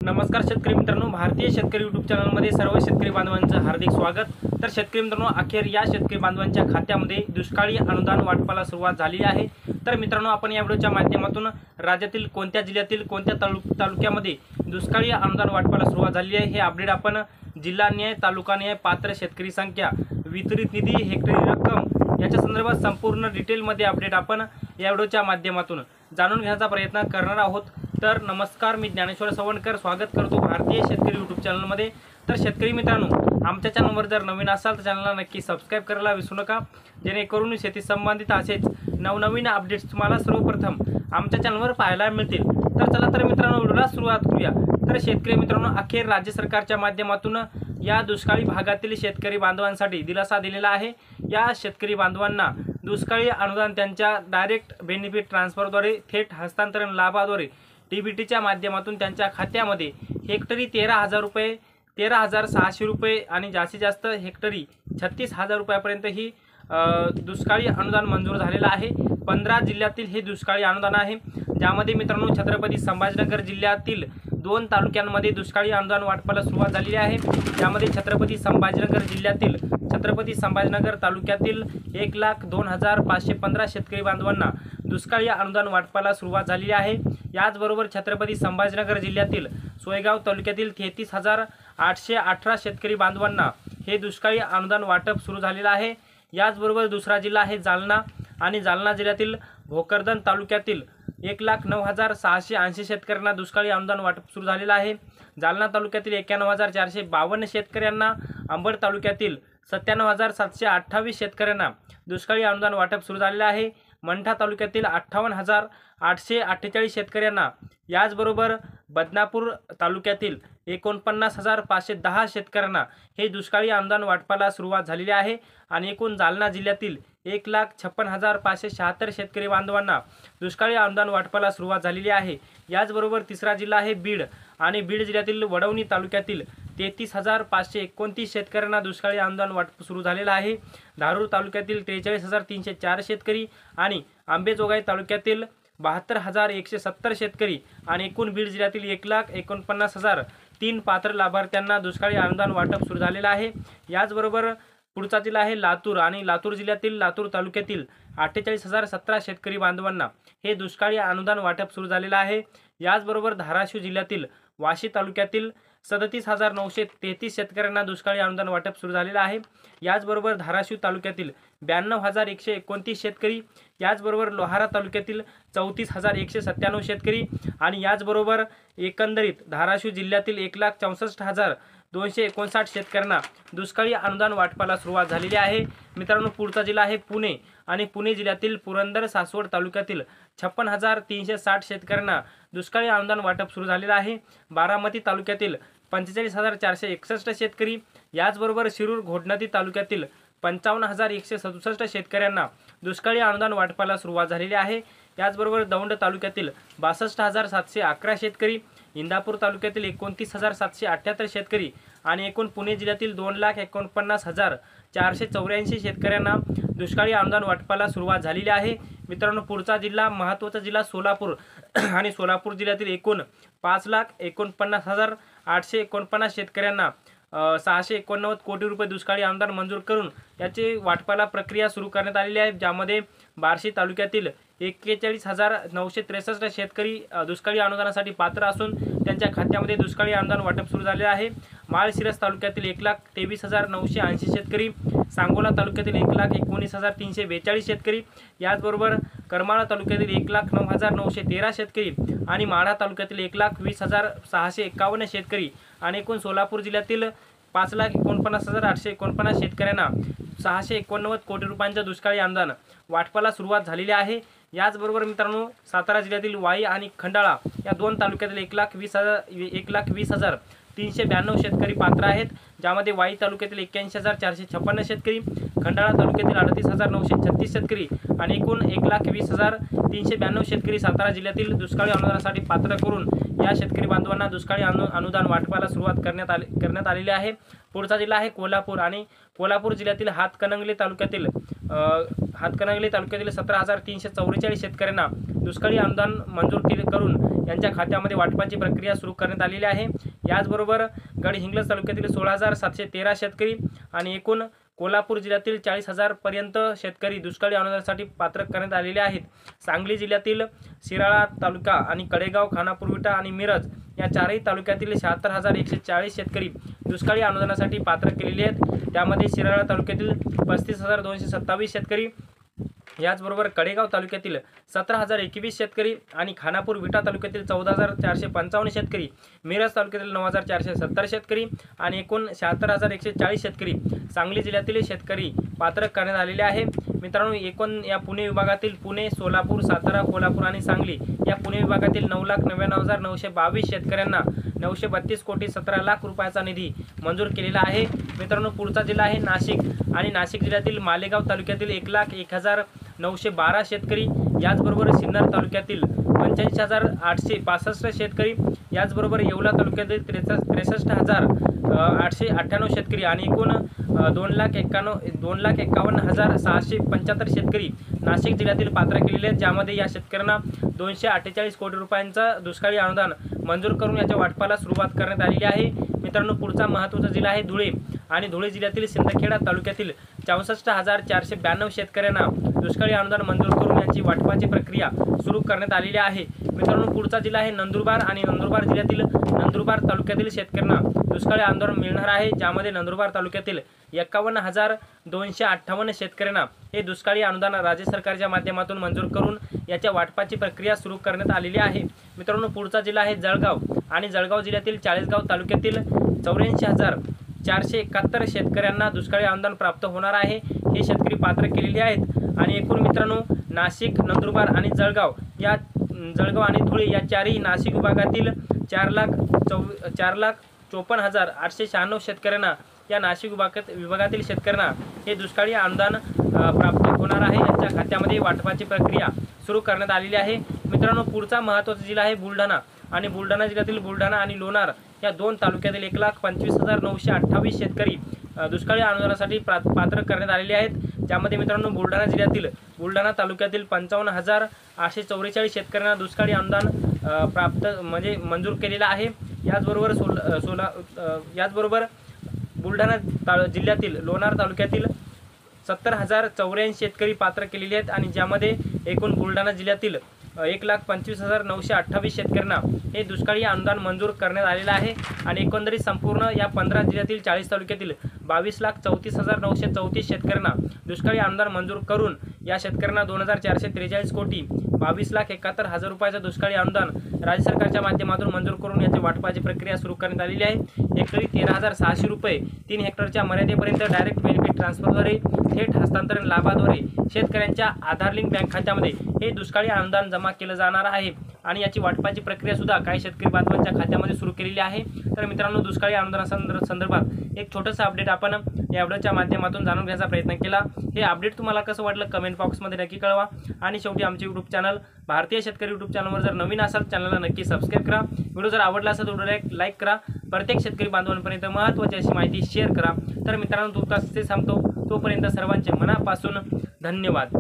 नमस्कार शेतकरी मित्रांनो, भारतीय शेतकरी यूट्यूब चॅनलमध्ये सर्व शेतकरी बांधवांचं हार्दिक स्वागत। तर शेतकरी मित्रांनो, अखेर या शेतकरी बांधवांच्या खात्यामध्ये दुष्काळी अनुदान वाटपाला सुरुवात झाली आहे। तर मित्रांनो, आपण या व्हिडिओच्या माध्यमातून राज्यातील कोणत्या जिल्ह्यातील कोणत्या तालुक्यामध्ये दुष्काळी अनुदान वाटपाला सुरुवात झाली आहे हे अपडेट आपण जिल्हानिहाय तालुकानिहाय पात्र शेतकरी संख्या वितरित निधी हेक्टरी रक्कम याच्या संदर्भात संपूर्ण डिटेलमध्ये अपडेट आपण या व्हिडिओच्या माध्यमातून जाणून घेण्याचा प्रयत्न करणार आहोत। तर नमस्कार, मी ज्ञानेश्वर सवणकर स्वागत करतो भारतीय शेतकरी यूट्यूब चॅनलमध्ये। तर शेतकरी मित्रांनो, आमच्या चॅनलवर जर नवीन असाल तर चॅनलला नक्की सबस्क्राइब करायला विसरू नका, जेणेकरून शेती संबंधित असेच नवनवीन अपडेट्स तुम्हाला सर्वप्रथम आमच्या चॅनलवर पाहायला मिळतील। तर चला तर मित्रांनो, व्हिडिओला सुरुवात करूया। तर शेतकरी मित्रांनो, अखेर राज्य सरकारच्या माध्यमातून या दुष्काळी भागातील शेतकरी बांधवांसाठी दिलासा दिलेला आहे। या शेतकरी बांधवांना दुष्काळी अनुदान त्यांच्या डायरेक्ट बेनिफिट ट्रान्सफरद्वारे थेट हस्तांतरण लाभाद्वारे डीबीटीच्या माध्यमातून त्यांच्या खात्यामध्ये हेक्टरी 13,000 रुपये, 13,600 रुपये आणि जास्तीत जास्त हेक्टरी 36,000 रुपयापर्यंत ही दुष्काळी अनुदान मंजूर झालेलं आहे। 15 जिल्ह्यातील हे दुष्काळी अनुदान आहे, ज्यामध्ये मित्रांनो छत्रपती संभाजीनगर जिल्ह्यातील 2 तालुक्यांमध्ये दुष्काळी अनुदान वाटपाला सुरुवात झालेली आहे। त्यामध्ये छत्रपती संभाजीनगर जिल्ह्यातील छत्रपती संभाजीनगर तालुक्यातील 1,02,515 शेतकरी बांधवांना दुष्काळी अनुदान वाटपाला सुरुवात झालेली आहे। याचबरोबर छत्रपती संभाजीनगर जिल्ह्यातील सोयगाव तालुक्यातील 33,818 शेतकरी बांधवांना हे दुष्काळी अनुदान वाटप सुरू झालेलं आहे। याचबरोबर दुसरा जिल्हा आहे जालना, आणि जालना जिल्ह्यातील भोकरदन तालुक्यातील 1,09,680 शेतकऱ्यांना दुष्काळी अनुदान वाटप सुरू झालेलं आहे। जालना तालुक्यातील 91,452 शेतकऱ्यांना, अंबड तालुक्यातील 97,728 शेतकऱ्यांना दुष्काळी अनुदान वाटप सुरू झालेलं आहे। मंठा तालुक्यातील 58,848 शेतकऱ्यांना, याचबरोबर बदनापूर तालुक्यातील 49,510 शेतकऱ्यांना हे दुष्काळी अनुदान वाटपाला सुरुवात झालेली आहे। आणि एकूण जालना जिल्ह्यातील 1,56,576 शेतकरी बांधवांना दुष्काळी अनुदान वाटपाला सुरुवात झालेली आहे। याचबरोबर तिसरा जिल्हा आहे बीड, आणि बीड जिल्ह्यातील वडवणी तालुक्यातील 33,529 शेतकऱ्यांना दुष्काळी अनुदान वाटप सुरू झालेलं आहे। धारूर तालुक्यातील 43,304 शेतकरी, आणि आंबेजोगाई तालुक्यातील 72,170 शेतकरी, आणि एकूण बीड जिल्ह्यातील 1,49,003 पात्र लाभार्थ्यांना दुष्काळी अनुदान वाटप सुरू झालेलं आहे। याचबरोबर पुढचा जिल्हा आहे लातूर, आणि लातूर जिल्ह्यातील लातूर तालुक्यातील 48,017 शेतकरी बांधवांना हे दुष्काळी अनुदान वाटप सुरू झालेलं आहे। याचबरोबर धाराशिव जिल्ह्यातील वाशी तालुक्यातील 37,933 शेतकऱ्यांना दुष्काळी अनुदान वाटप सुरू झालेलं आहे। याचबरोबर धाराशिव तालुक्यातील 92,129 शेतकरी, याचबरोबर लोहारा तालुक्यातील 34,197 शेतकरी, आणि याचबरोबर एकंदरीत धाराशिव जिल्ह्यातील 1,64,259 शेतकऱ्यांना दुष्काळी अनुदान वाटपाला सुरुवात झालेली आहे। मित्रांनो, पुढचा जिल्हा आहे पुणे, आणि पुणे जिल्ह्यातील पुरंदर सासवड तालुक्यातील 56,360 शेतकऱ्यांना दुष्काळी अनुदान वाटप सुरू झालेलं आहे। बारामती तालुक्यातील 45,461 शेतकरी, याचबरोबर शिरूर घोडनदी तालुक्यातील 55,167 शेतकऱ्यांना दुष्काळी अनुदान वाटपाला सुरुवात झालेली आहे। याचबरोबर दौंड तालुक्यातील 62,711 शेतकरी, इंदापूर तालुक्यातील 29,778 शेतकरी, आणि एकूण पुणे जिल्ह्यातील 2,49,484 शेतकऱ्यांना दुष्काळी अनुदान वाटपाला सुरुवात झालेली आहे। मित्रांनो, पुढचा जिल्हा महत्त्वाचा जिल्हा सोलापूर, आणि सोलापूर जिल्ह्यातील एकूण 5,49,849 शेतकऱ्यांना 689 कोटी रुपये दुष्काळी अनुदान मंजूर करून याची वाटपाला प्रक्रिया सुरू करण्यात आलेली आहे। ज्यामध्ये बार्शी तालुक्यातील 41,963 शेतकरी दुष्काळी अनुदानासाठी पात्र असून त्यांच्या खात्यामध्ये दुष्काळी अनुदान वाटप सुरू झाले आहे। माळशिरस तालुक्यातील 1,23,980 शेतकरी, सांगोला तालुक्यातील 1,19,342 शेतकरी, याचबरोबर करमाळा तालुक्यातील 1,09,913 शेतकरी, आणि माढा तालुक्यातील 1,20,651 शेतकरी, आणि एकूण सोलापूर जिल्ह्यातील 5,49,849 शेतकऱ्यांना 689 कोटी रुपयांच्या दुष्काळी अनुदान वाटपाला सुरुवात झालेली आहे। याचबरोबर मित्रांनो, सातारा जिल्ह्यातील वाई आणि खंडाळा या 2 तालुक्यातील 1,20,392 शेतकरी पात्र आहेत, ज्यामध्ये वाई तालुक्यातील 81,456 शेतकरी, खंडाळा तालुक्यातील 38,936 शेतकरी, आणि एकूण 1,20,392 शेतकरी सातारा जिल्ह्यातील दुष्काळी अनुदानासाठी पात्र करून या शेतकरी बांधवांना दुष्काळी अनुदान वाटपाला सुरुवात करण्यात आलेली आहे। पुढचा जिल्हा आहे कोल्हापूर, आणि कोल्हापूर जिल्ह्यातील हातकणंगले तालुक्यातील हातकणंगले तालुक्यातील 17,344 शेतकऱ्यांना दुष्काळी अनुदान मंजूर करून यांच्या खात्यामध्ये वाटपाची प्रक्रिया सुरू करण्यात आलेली आहे। याचबरोबर गडहिंग्लज तालुक्यातील 16,713 शेतकरी आणि एकूण कोल्हापूर जिल्ह्यातील 40,000 पर्यंत शेतकरी दुष्काळी अनुदानासाठी पात्र करण्यात आलेले आहेत। सांगली जिल्ह्यातील शिराळा तालुका आणि कडेगाव, खानापूर विटा आणि मिरज या चारही तालुक्यातील 76,140 शेतकरी दुष्काळी अनुदानासाठी पात्र केलेले आहेत। त्यामध्ये शिराळा तालुक्यातील 35,227 शेतकरी, याचबरोबर कडेगाव तालुक्यातील 17,021 शेतकरी आणि खानापूर विटा तालुक्यातील 14,455 शेतकरी, मिरज तालुक्यातील 9,470 शेतकरी आणि एकूण 76,140 शेतकरी सांगली जिल्ह्यातील शेतकरी पात्र करण्यात आलेले आहे। मित्रांनो, एकूण या पुणे विभागातील पुणे, सोलापूर, सातारा, कोल्हापूर आणि सांगली या पुणे विभागातील 9,99,922 शेतकऱ्यांना 932 कोटी 17 लाख रुपयाचा निधी मंजूर केलेला आहे। मित्रांनो, पुढचा जिल्हा आहे नाशिक आणि नाशिक जिल्ह्यातील मालेगाव तालुक्यातील 1,01,912 शेतकरी, याचबरोबर सिन्नर तालुक्यातील 85,865 शेतकरी, याचबरोबर येवला तालुक्यातील 63,898 शेतकरी आणि एकूण 2,51,675 शेतकरी नाशिक जिल्ह्यातील पात्र केलेले आहेत। ज्यामध्ये या शेतकऱ्यांना 248 कोटी रुपयांचा दुष्काळी अनुदान मंजूर करून याच्या वाटपाला सुरुवात करण्यात आलेली आहे। मित्रांनो, पुढचा महत्त्वाचा जिल्हा आहे धुळे आणि धुळे जिल्ह्यातील सिंदखेडा तालुक्यातील 64,492 शेतकऱ्यांना दुष्काळी अनुदान मंजूर करून यांची वाटपाची प्रक्रिया सुरू करण्यात आलेली आहे। मित्रांनो, पुढचा जिल्हा आहे नंदुरबार आणि नंदुरबार जिल्ह्यातील नंदुरबार तालुक्यातील शेतकऱ्यांना दुष्काळी अनुदान मिळणार आहे। ज्यामध्ये नंदुरबार तालुक्यातील 51,258 शेतकऱ्यांना हे दुष्काळी अनुदान राज्य सरकारच्या माध्यमातून मंजूर करून याच्या वाटपाची प्रक्रिया सुरू करण्यात आलेली आहे। मित्रांनो, पुढचा जिल्हा आहे जळगाव आणि जळगाव जिल्ह्यातील चाळीसगाव तालुक्यातील 84,471 शेतकऱ्यांना दुष्काळी अनुदान प्राप्त होणार आहे। हे शेतकरी पात्र केलेले आहेत आणि एकूण मित्रांनो नाशिक, नंदुरबार आणि जळगाव आणि धुळे या चारही नाशिक विभागातील 4,54,896 शेतकऱ्यांना या नाशिक विभागातील शेतकऱ्यांना हे दुष्काळी अनुदान प्राप्त होणार आहे। यांच्या खात्यामध्ये वाटपाची प्रक्रिया सुरू करण्यात आलेली आहे। मित्रांनो, पुढचा महत्त्वाचा जिल्हा आहे बुलढाणा आणि बुलढाणा जिल्ह्यातील बुलढाणा आणि लोणार या दोन तालुक्यातील 1,25,928 शेतकरी दुष्काळी अनुदानासाठी पात्र करण्यात आलेले आहेत। ज्यामध्ये मित्रांनो बुलढाणा जिल्ह्यातील बुलढाणा तालुक्यातील 55,844 शेतकऱ्यांना दुष्काळी अनुदान मंजूर केलेला आहे। याचबरोबर बुलढाणा जिल्ह्यातील लोणार तालुक्यातील 70,084 शेतकरी पात्र केलेले आहेत आणि ज्यामध्ये एकूण बुलढाणा जिल्ह्यातील 1,25,928 शेतकऱ्यांना हे दुष्काळी अनुदान मंजूर करण्यात आलेलं आहे आणि एकंदरीत संपूर्ण या 15 जिल्ह्यातील 40 तालुक्यातील 22,34,934 शेतकऱ्यांना दुष्काळी अनुदान मंजूर करून या शेतकऱ्यांना 2,443 कोटी 22,71,000 रुपयाचं दुष्काळी अनुदान राज्य सरकारच्या माध्यमातून मंजूर करून याची वाटपाची प्रक्रिया सुरू करण्यात आलेली आहे। हेक्टरी 13,600 रुपये 3 हेक्टरच्या मर्यादेपर्यंत डायरेक्ट बेनिफिट ट्रान्सफरद्वारे थेट हस्तांतरण लाभाद्वारे शेतकऱ्यांच्या आधार लिंक बँक खात्यामध्ये हे दुष्काळी अनुदान जमा केलं जाणार आहे आणि याची वाटपाची प्रक्रिया सुद्धा काही शेतकरी बांधवांच्या खात्यामध्ये सुरू केलेली आहे। तर मित्रांनो, दुष्काळी अनुदानासंदर्भात एक छोटंसं अपडेट आपण या व्हिडिओच्या माध्यमातून जाणून घेण्याचा प्रयत्न केला। हे अपडेट तुम्हाला कसं वाटलं कमेंट बॉक्समध्ये नक्की कळवा आणि शेवटी आमचे यूट्यूब चॅनल भारतीय शेतकरी यूट्यूब चॅनलवर जर नवीन असाल चॅनलला नक्की सबस्क्राईब करा। व्हिडिओ जर आवडला असेल तर व्हिडिओला लाईक करा। प्रत्येक शेतकरी बांधवांपर्यंत महत्त्वाची अशी माहिती शेअर करा। तर मित्रांनो, तुर्तास ते थांबतो, तोपर्यंत सर्वांचे मनापासून धन्यवाद।